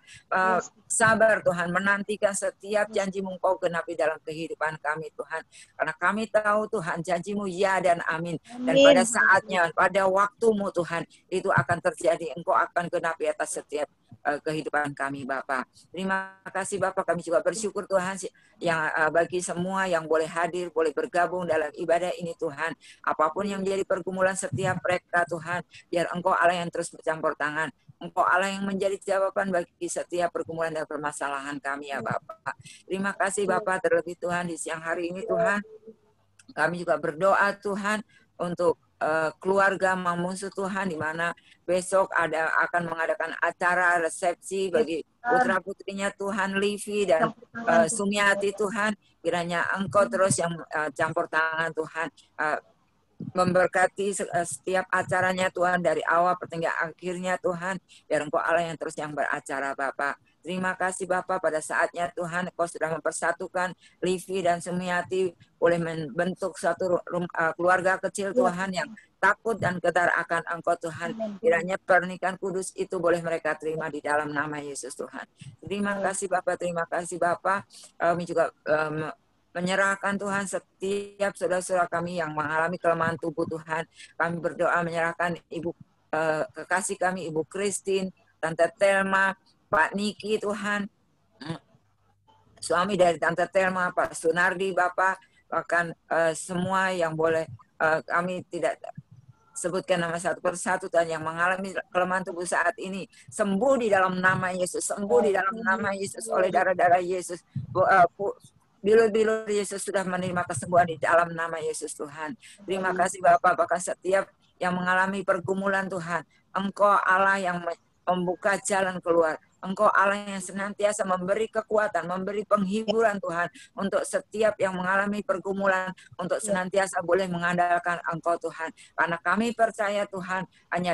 sabar Tuhan, menantikan setiap janji-Mu Engkau genapi dalam kehidupan kami Tuhan. Karena kami tahu Tuhan janji-Mu ya dan amin. Dan pada saatnya, pada waktu-Mu Tuhan, itu akan terjadi, Engkau akan genapi atas setiap kehidupan kami Bapak. Terima kasih Bapak, kami juga bersyukur Tuhan yang bagi semua yang boleh hadir, boleh bergabung dalam ibadah ini Tuhan. Apapun yang menjadi pergumulan setiap mereka Tuhan, biar Engkau Allah yang terus bercampur tangan. Engkau Allah yang menjadi jawaban bagi setiap pergumulan dan permasalahan kami ya Bapak. Terima kasih Bapak, terlebih Tuhan di siang hari ini Tuhan. Kami juga berdoa Tuhan untuk keluarga Mamusu Tuhan, di mana besok akan mengadakan acara resepsi bagi putra putrinya Tuhan, Livi dan Sumiati Tuhan. Kiranya Engkau terus yang campur tangan Tuhan, memberkati setiap acaranya Tuhan dari awal pertengahan akhirnya Tuhan, biar Engkau Allah yang terus yang beracara Bapak. Terima kasih Bapak, pada saatnya Tuhan Engkau sudah mempersatukan Livi dan Sumiati boleh membentuk suatu keluarga kecil Tuhan yang takut dan getar akan Engkau Tuhan. Kiranya pernikahan kudus itu boleh mereka terima di dalam nama Yesus Tuhan. Terima kasih Bapak, terima kasih Bapak. Kami juga menyerahkan Tuhan setiap saudara-saudara kami yang mengalami kelemahan tubuh Tuhan. Kami berdoa menyerahkan Ibu kekasih kami, Ibu Christine, Tante Telma, Pak Niki Tuhan, suami dari Tante Telma, Pak Sunardi, Bapak, bahkan semua yang boleh kami tidak sebutkan nama satu persatu Tuhan yang mengalami kelemahan tubuh saat ini, sembuh di dalam nama Yesus, sembuh di dalam nama Yesus oleh darah-darah Yesus. Bilu-bilu Yesus sudah menerima kesembuhan di dalam nama Yesus Tuhan. Terima kasih Bapak, bahkan setiap yang mengalami pergumulan Tuhan, Engkau Allah yang membuka jalan keluar. Engkau Allah yang senantiasa memberi kekuatan, memberi penghiburan Tuhan untuk setiap yang mengalami pergumulan, untuk senantiasa boleh mengandalkan Engkau Tuhan. Karena kami percaya Tuhan, hanya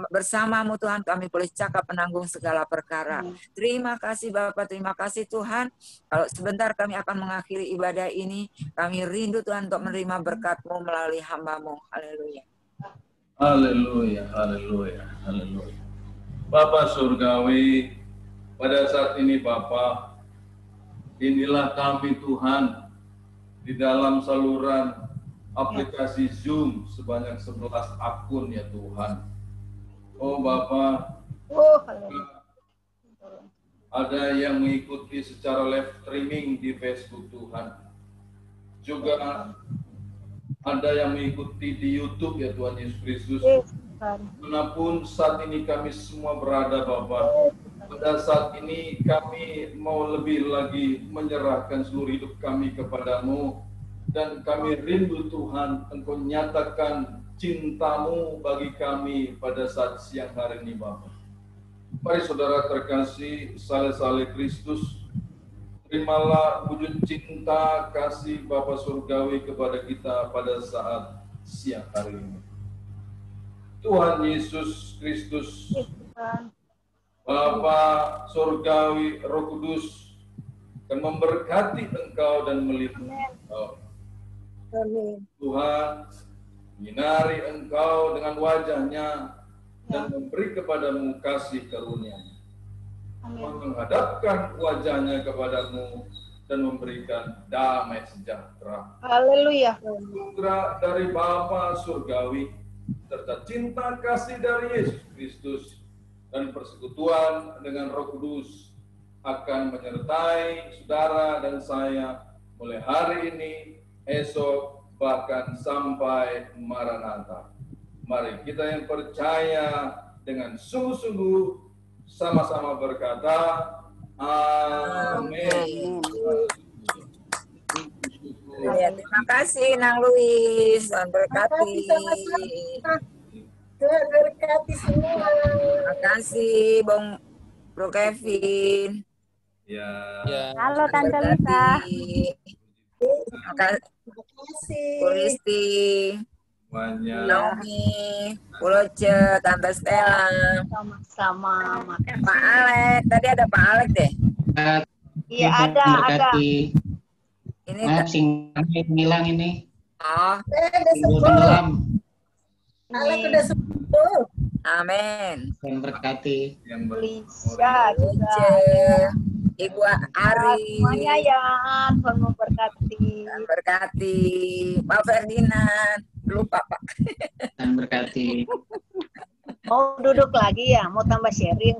bersama-Mu Tuhan kami boleh cakap penanggung segala perkara. Terima kasih Bapak, terima kasih Tuhan. Kalau sebentar kami akan mengakhiri ibadah ini, kami rindu Tuhan untuk menerima berkat-Mu melalui hamba-Mu. Haleluya. Haleluya, haleluya, haleluya. Bapa Surgawi, pada saat ini Bapa, inilah kami Tuhan di dalam saluran aplikasi Zoom sebanyak 11 akun ya Tuhan. Oh Bapa, ada yang mengikuti secara live streaming di Facebook Tuhan. Juga ada yang mengikuti di YouTube ya Tuhan Yesus Kristus. Tuhan. Manapun saat ini kami semua berada Bapa, pada saat ini kami mau lebih lagi menyerahkan seluruh hidup kami kepadamu, dan kami rindu Tuhan Engkau nyatakan cintamu bagi kami pada saat siang hari ini Bapa. Mari saudara terkasih, saleh-saleh Kristus, terimalah wujud cinta kasih Bapa Surgawi kepada kita pada saat siang hari ini. Tuhan Yesus Kristus, Tuhan. Bapa Surgawi, Roh Kudus akan memberkati engkau dan melindungi engkau. Amin. Tuhan menyinari engkau dengan wajahnya dan memberi kepadamu kasih karunia-Nya. Tuhan menghadapkan wajahnya kepadamu dan memberikan damai sejahtera. Haleluya. Anugerah dari Bapa Surgawi serta cinta kasih dari Yesus Kristus dan persekutuan dengan Roh Kudus akan menyertai saudara dan saya mulai hari ini, esok, bahkan sampai Maranatha. Mari kita yang percaya dengan sungguh-sungguh sama-sama berkata, amin. Ya, terima kasih Nang Luis, Tuhan berkati. Tuhan berkati semua. Terima kasih Bro Kevin. Ya. Halo Tante Lisa. Terima kasih Terima kasih. Bu Listi, Semuanya. Naomi, Bu Loce, Tante Stella, Sama-sama. Pak Alek. Tadi ada Pak Alek deh. Iya ada. Berkati. Ini Maaf sinyalnya hilang ini. oh, Udah Timbul sembuh. tenggelam. Alek udah sembuh. amin. Dan berkati. Yang Lisa juga. Loce, Ibu Ari, Semuanya ya, Tuhan memberkati. Tuhan berkati. Pak Ferdinand, lupa Pak. Dan berkati. Mau duduk lagi ya, mau tambah sharing.